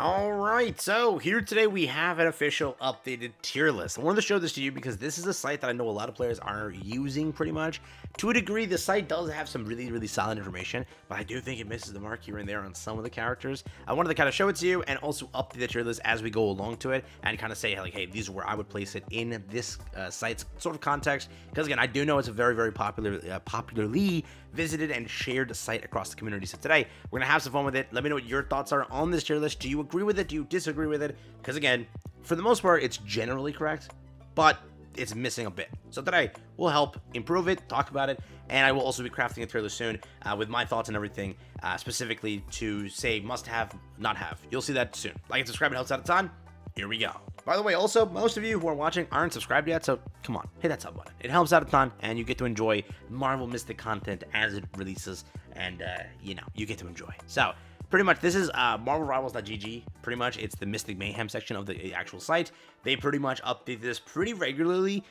Alright, so here today we have an official updated tier list. I wanted to show this to you because this is a site that I know a lot of players are using pretty much. To a degree, the site does have some really solid information, but I do think it misses the mark here and there on some of the characters. I wanted to kind of show it to you and also update the tier list as we go along to it and kind of say, like, hey, these are where I would place it in this site's sort of context. Because again, I do know it's a very popularly visited and shared site across the community. So today, we're going to have some fun with it. Let me know what your thoughts are on this tier list. Do you agree with it? Do you disagree with it? Because again, for the most part, it's generally correct, but it's missing a bit. So today, we'll help improve it, talk about it, and I will also be crafting a tier list soon with my thoughts and everything, specifically to say must have, not have. You'll see that soon. Like and subscribe, it helps out a ton. Here we go. By the way, also, most of you who are watching aren't subscribed yet, so come on, hit that sub button. It helps out a ton, and you get to enjoy Marvel Mystic content as it releases, and, you get to enjoy. So, pretty much, this is MarvelRivals.gg. Pretty much, it's the Mystic Mayhem section of the actual site. They pretty much update this pretty regularly,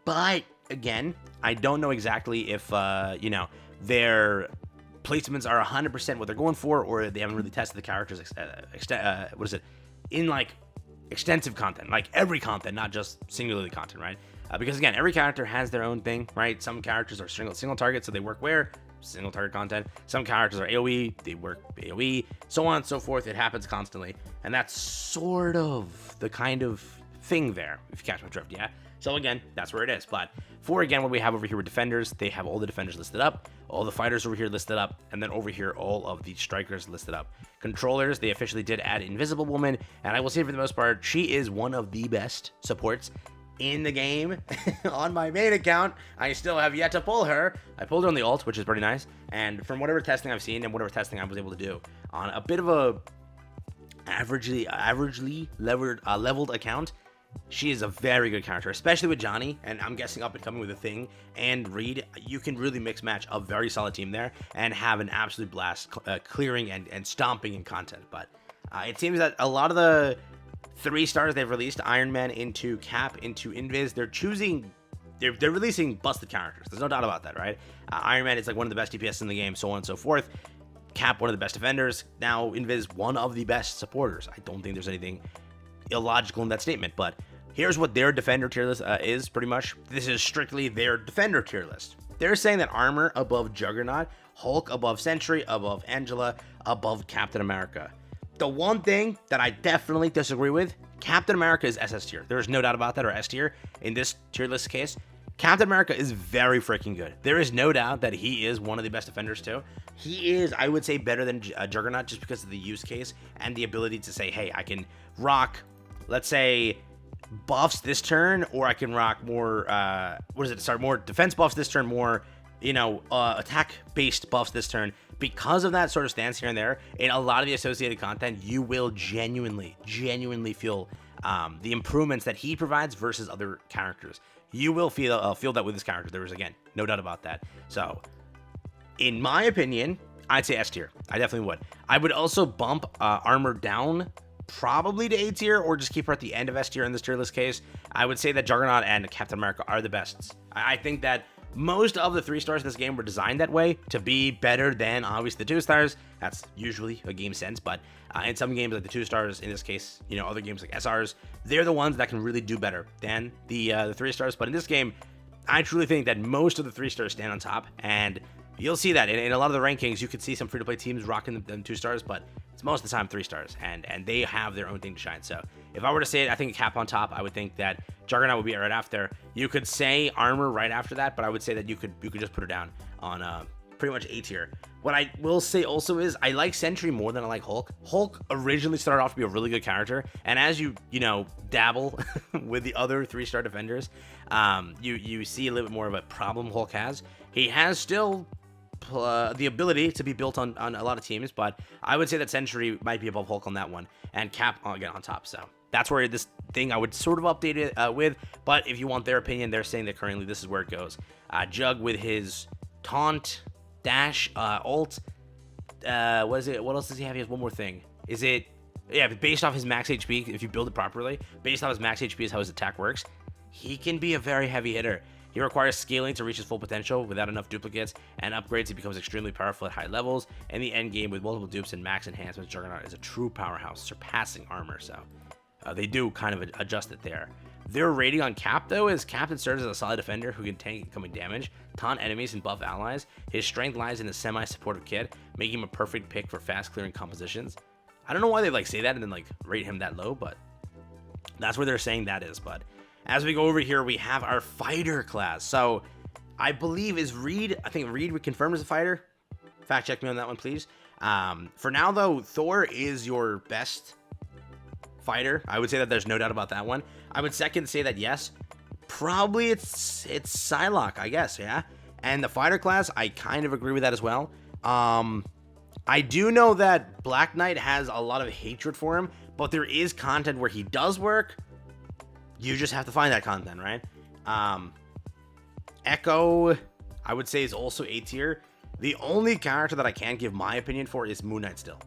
but, again, I don't know exactly if, their placements are 100% what they're going for, or they haven't really tested the characters, extensive content, like every content, not just singularly content, right? Because again, every character has their own thing, right? Some characters are single target, so they work where? Single target content. Some characters are AoE, they work AoE, so on and so forth. It happens constantly. And that's sort of the kind of thing there, if you catch my drift, yeah? So again, that's where it is. But for again, what we have over here with defenders, they have all the defenders listed up, all the fighters over here listed up, and then over here, all of the strikers listed up. Controllers, they officially did add Invisible Woman, and I will say for the most part, she is one of the best supports in the game. On my main account, I still have yet to pull her. I pulled her on the ult, which is pretty nice, and from whatever testing I've seen and whatever testing I was able to do on a bit of a averagely leveled account, she is a very good character, especially with Johnny, and I'm guessing up and coming with a thing, and Reed. You can really mix match a very solid team there and have an absolute blast clearing and stomping in content. But it seems that a lot of the 3 stars they've released, Iron Man into Cap into Invis, they're releasing busted characters. There's no doubt about that, right? Iron Man is like one of the best DPS in the game, so on and so forth. Cap, one of the best defenders. Now Invis, one of the best supporters. I don't think there's anything illogical in that statement, but here's what their defender tier list is pretty much. This is strictly their defender tier list. They're saying that Armor above Juggernaut, Hulk above Sentry, above Angela, above Captain America. The one thing that I definitely disagree with, Captain America is SS tier. There's no doubt about that, or S tier in this tier list case. Captain America is very freaking good. There is no doubt that he is one of the best defenders too. He is, I would say, better than Juggernaut just because of the use case and the ability to say, hey, I can rock, let's say, buffs this turn, or I can rock more, more defense buffs this turn, more, attack-based buffs this turn. Because of that sort of stance here and there, in a lot of the associated content, you will genuinely feel the improvements that he provides versus other characters. You will feel that with this character. There is, again, no doubt about that. So, in my opinion, I'd say S tier. I definitely would. I would also bump Armor down probably to A tier, or just keep her at the end of S tier in this tier list case. I would say that Juggernaut and Captain America are the best. I think that most of the 3 stars in this game were designed that way to be better than obviously the 2 stars. That's usually a game sense, but in some games like the 2 stars, in this case, other games like SRs, they're the ones that can really do better than the 3 stars. But in this game, I truly think that most of the 3 stars stand on top, and you'll see that in a lot of the rankings. You could see some free-to-play teams rocking them 2 stars, but it's most of the time 3 stars, and they have their own thing to shine. So if I were to say it, I think Cap on top. I would think that Juggernaut would be right after. You could say Armor right after that, but I would say that you could just put her down on pretty much A tier. What I will say also is I like Sentry more than I like Hulk. Hulk originally started off to be a really good character, and as you dabble with the other 3-star defenders, you see a little bit more of a problem Hulk has. He has still the ability to be built on a lot of teams, but I would say that Sentry might be above Hulk on that one, and Cap again on top. So that's where this thing I would sort of update it with. But if you want their opinion, they're saying that currently this is where it goes. Jug with his taunt, dash, ult. What is it? What else does he have? He has one more thing. Is it? Yeah, based off his max HP, if you build it properly, based off his max HP is how his attack works. He can be a very heavy hitter. He requires scaling to reach his full potential. Without enough duplicates and upgrades, he becomes extremely powerful at high levels. In the end game, with multiple dupes and max enhancements, Juggernaut is a true powerhouse, surpassing armor. So they do kind of adjust it there. Their rating on Cap, though, is Captain serves as a solid defender who can tank incoming damage, taunt enemies, and buff allies. His strength lies in his semi-supportive kit, making him a perfect pick for fast-clearing compositions. I don't know why they like say that and then like rate him that low, but that's where they're saying that is. But as we go over here, we have our fighter class. So I believe is Reed. I think Reed would confirm as a fighter. Fact check me on that one, please. For now, though, Thor is your best fighter. I would say that there's no doubt about that one. I would second say that yes, probably it's Psylocke, I guess, yeah. And the fighter class, I kind of agree with that as well. I do know that Black Knight has a lot of hatred for him, but there is content where he does work. You just have to find that content, right? Echo, I would say, is also A tier. The only character that I can't give my opinion for is Moon Knight still.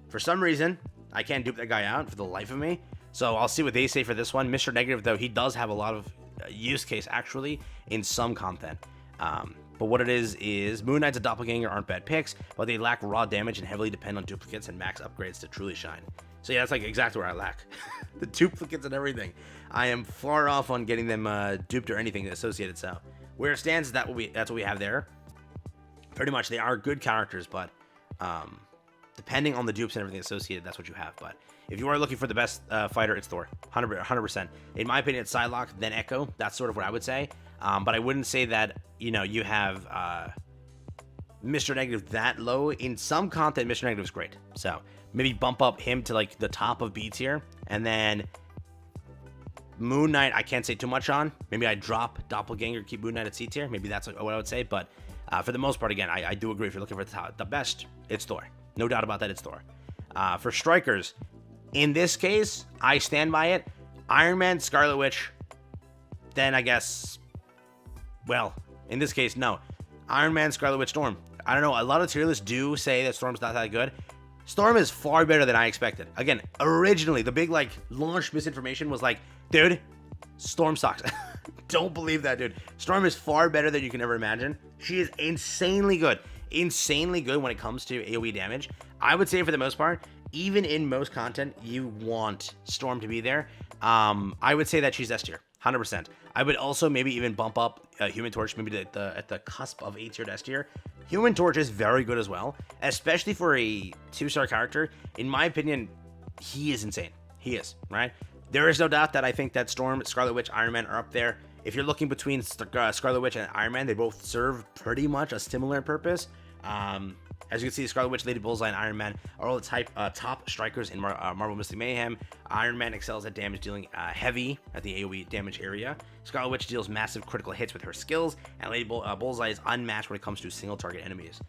For some reason, I can't dupe that guy out for the life of me. So I'll see what they say for this one. Mr. Negative, though, he does have a lot of use case, actually, in some content. But what it is Moon Knight's a doppelganger aren't bad picks, but they lack raw damage and heavily depend on duplicates and max upgrades to truly shine. So yeah, that's like exactly where I lack. The duplicates and everything. I am far off on getting them duped or anything associated. So where it stands, that's what we have there. Pretty much, they are good characters, but depending on the dupes and everything associated, that's what you have. But if you are looking for the best fighter, it's Thor, 100%. In my opinion, it's Psylocke, then Echo. That's sort of what I would say. But I wouldn't say that, you have Mr. Negative that low. In some content, Mr. Negative is great. So maybe bump up him to like the top of B tier. And then Moon Knight, I can't say too much on. Maybe I drop Doppelganger, keep Moon Knight at C tier. Maybe that's what I would say. But for the most part, again, I do agree. If you're looking for the best, it's Thor. No doubt about that, it's Thor. For strikers, in this case, I stand by it. Iron Man, Scarlet Witch, then I guess, well, in this case, no. Iron Man, Scarlet Witch, Storm. I don't know, a lot of tier lists do say that Storm's not that good. Storm is far better than I expected. Again, originally, the big, like, launch misinformation was like, dude, Storm sucks. Don't believe that, dude. Storm is far better than you can ever imagine. She is insanely good. Insanely good when it comes to AoE damage. I would say for the most part, even in most content, you want Storm to be there. I would say that she's S tier, 100%. I would also maybe even bump up Human Torch, maybe at the cusp of A tier to S tier. Human Torch is very good as well, especially for a 2-star character. In my opinion, he is insane. He is, right? There is no doubt that I think that Storm, Scarlet Witch, Iron Man are up there. If you're looking between Scarlet Witch and Iron Man, they both serve pretty much a similar purpose. As you can see, Scarlet Witch, Lady Bullseye, and Iron Man are all the top strikers in Marvel Mystic Mayhem. Iron Man excels at damage dealing heavy at the AoE damage area. Scarlet Witch deals massive critical hits with her skills, and Lady Bullseye is unmatched when it comes to single target enemies.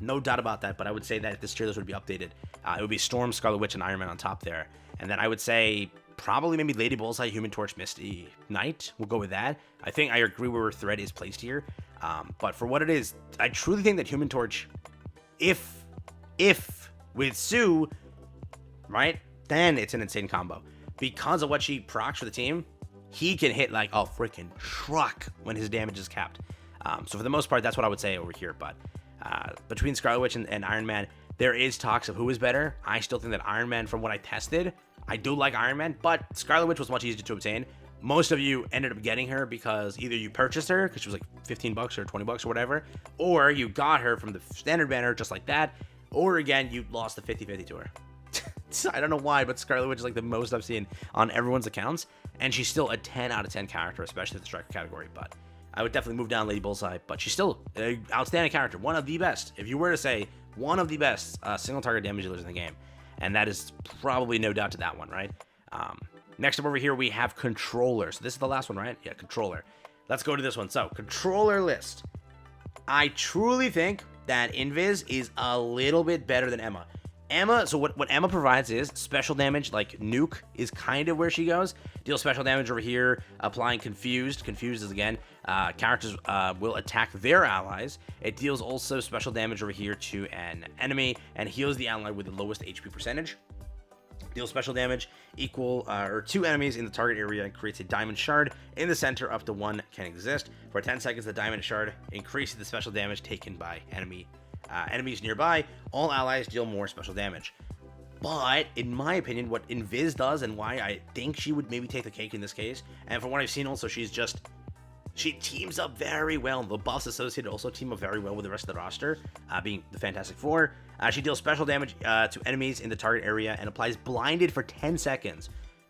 No doubt about that, but I would say that if this tier list would be updated, it would be Storm, Scarlet Witch, and Iron Man on top there. And then I would say probably maybe Lady Bullseye, Human Torch, Misty Knight. We'll go with that. I think I agree where Thread is placed here. But for what it is, I truly think that Human Torch, if with Sue, right, then it's an insane combo. Because of what she procs for the team, he can hit like a freaking truck when his damage is capped. So for the most part, that's what I would say over here. But between Scarlet Witch and Iron Man, there is talks of who is better. I still think that Iron Man, from what I tested, I do like Iron Man, but Scarlet Witch was much easier to obtain. Most of you ended up getting her because either you purchased her because she was like 15 bucks or 20 bucks or whatever, or you got her from the standard banner just like that, or again, you lost the 50-50 to her. I don't know why, but Scarlet Witch is like the most I've seen on everyone's accounts, and she's still a 10 out of 10 character, especially the striker category, but I would definitely move down Lady Bullseye, but she's still an outstanding character, one of the best. If you were to say one of the best single target damage dealers in the game, and that is probably no doubt to that one, right? Next up over here, we have Controller. So this is the last one, right? Yeah, Controller. Let's go to this one. So, Controller list. I truly think that Invis is a little bit better than Emma. So what Emma provides is special damage, like Nuke is kind of where she goes. Deals special damage over here, applying Confused. Confused is, again, characters will attack their allies. It deals also special damage over here to an enemy and heals the ally with the lowest HP percentage. Deals special damage equal or 2 enemies in the target area and creates a diamond shard in the center. Up to 1 can exist. For 10 seconds, the diamond shard increases the special damage taken by enemies nearby. All allies deal more special damage. But in my opinion, what Invis does and why I think she would maybe take the cake in this case, and from what I've seen also, she teams up very well. The buffs associated also team up very well with the rest of the roster, being the Fantastic Four. She deals special damage to enemies in the target area and applies blinded for 10 seconds.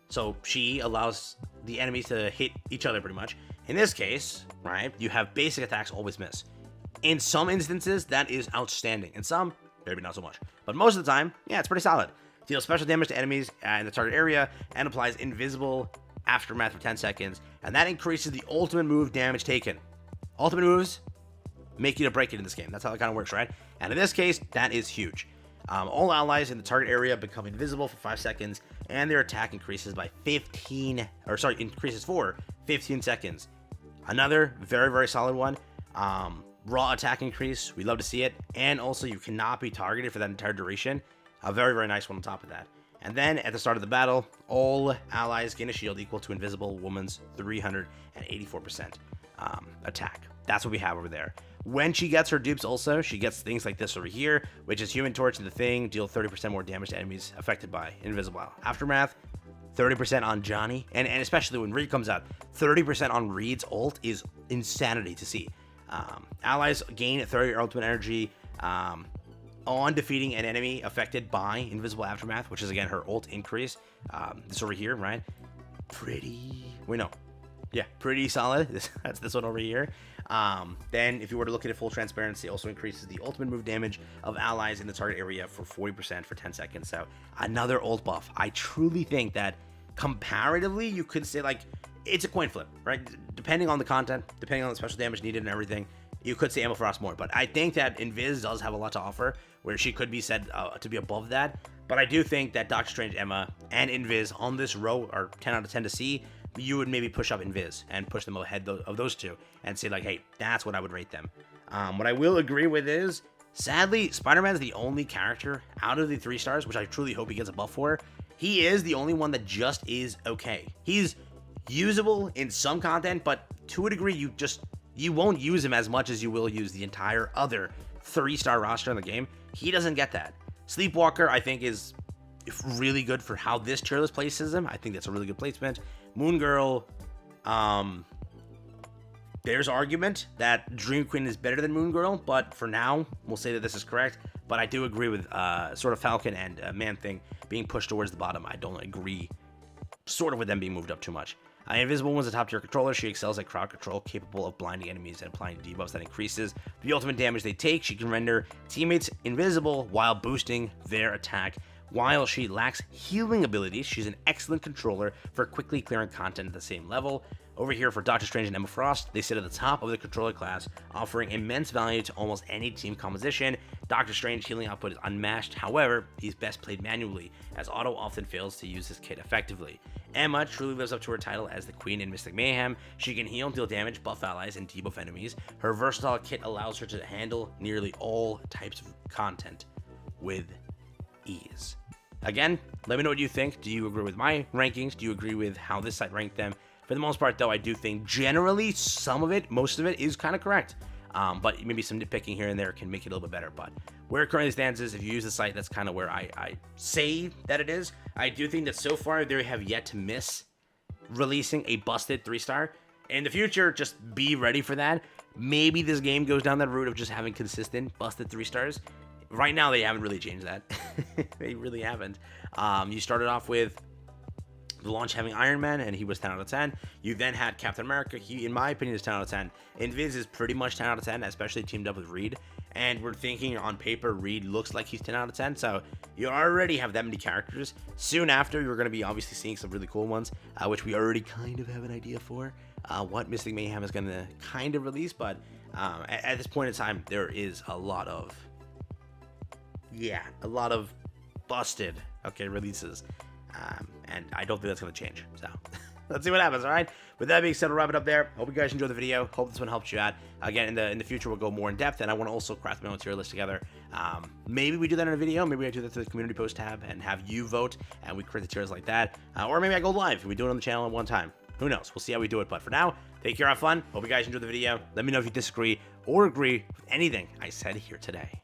So she allows the enemies to hit each other pretty much. In this case, right, you have basic attacks always miss. In some instances, that is outstanding. In some, maybe not so much. But most of the time, yeah, it's pretty solid. Deals special damage to enemies in the target area and applies invisible aftermath for 10 seconds. And that increases the ultimate move damage taken. Ultimate moves make you to break it in this game. That's how it kind of works, right? And in this case, that is huge. All allies in the target area become invisible for 5 seconds, and their attack increases by increases for 15 seconds. Another very, very solid one. Raw attack increase. We love to see it. And also, you cannot be targeted for that entire duration. A very, very nice one on top of that. And then, at the start of the battle, all allies gain a shield equal to Invisible Woman's 384% attack. That's what we have over there. When she gets her dupes also, she gets things like this over here, which is Human Torch and the Thing, deal 30% more damage to enemies affected by Invisible Aftermath, 30% on Johnny, and especially when Reed comes out, 30% on Reed's ult is insanity to see. Allies gain 30 ultimate energy on defeating an enemy affected by Invisible Aftermath, which is again her ult increase. This over here, right? Pretty solid. That's this one over here. Then if you were to look at it full transparency, it also increases the ultimate move damage of allies in the target area for 40% for 10 seconds. So another ult buff. I truly think that comparatively, you could say like it's a coin flip, right? Depending on the content, depending on the special damage needed and everything, you could say Emma Frost more. But I think that Invis does have a lot to offer, where she could be said to be above that. But I do think that Doctor Strange, Emma, and Invis on this row are 10 out of 10 to see. You would maybe push up Invis and push them ahead of those two and say like, hey, that's what I would rate them. What I will agree with is, sadly, Spider-Man is the only character out of the 3 stars, which I truly hope he gets a buff for. He is the only one that just is okay. He's usable in some content, but to a degree, you won't use him as much as you will use the entire other 3-star roster in the game. He doesn't get that. Sleepwalker, I think, is really good for how this tier list places him. I think that's a really good placement. Moon Girl, there's argument that Dream Queen is better than Moon Girl, but for now, we'll say that this is correct. But I do agree with sort of Falcon and Man-Thing being pushed towards the bottom. I don't agree sort of with them being moved up too much. Invisible Woman's a top tier controller. She excels at crowd control, capable of blinding enemies and applying debuffs that increases the ultimate damage they take. She can render teammates invisible while boosting their attack. While she lacks healing abilities, she's an excellent controller for quickly clearing content at the same level. Over here for Doctor Strange and Emma Frost, they sit at the top of the controller class, offering immense value to almost any team composition. Doctor Strange healing output is unmatched, however, he's best played manually, as Otto often fails to use his kit effectively. Emma truly lives up to her title as the Queen in Mystic Mayhem. She can heal, deal damage, buff allies, and debuff enemies. Her versatile kit allows her to handle nearly all types of content with ease. Again, let me know what you think. Do you agree with my rankings? Do you agree with how this site ranked them? For the most part, though, I do think generally most of it is kind of correct. But maybe some nitpicking here and there can make it a little bit better. But where it currently stands is, if you use the site, that's kind of where I say that it is. I do think that so far they have yet to miss releasing a busted 3-star. In the future, just be ready for that. Maybe this game goes down that route of just having consistent busted 3 stars. Right now, they haven't really changed that. They really haven't. You started off with the launch having Iron Man, and he was 10 out of 10. You then had Captain America. He, in my opinion, is 10 out of 10. Invis is pretty much 10 out of 10, especially teamed up with Reed. And we're thinking on paper, Reed looks like he's 10 out of 10. So you already have that many characters. Soon after, you're going to be obviously seeing some really cool ones, which we already kind of have an idea for what Mystic Mayhem is going to kind of release. But at this point in time, there is a lot of busted, releases. And I don't think that's going to change. So let's see what happens. All right. With that being said, we'll wrap it up there. Hope you guys enjoyed the video. Hope this one helps you out. Again, in the future, we'll go more in depth. And I want to also craft my own tier list together Maybe we do that in a video. Maybe I do that to the community post tab and have you vote, and we create the tiers like that. Or maybe I go live and we do it on the channel at one time. Who knows? We'll see how we do it. But for now, take care, have fun. Hope you guys enjoyed the video. Let me know if you disagree or agree with anything I said here today.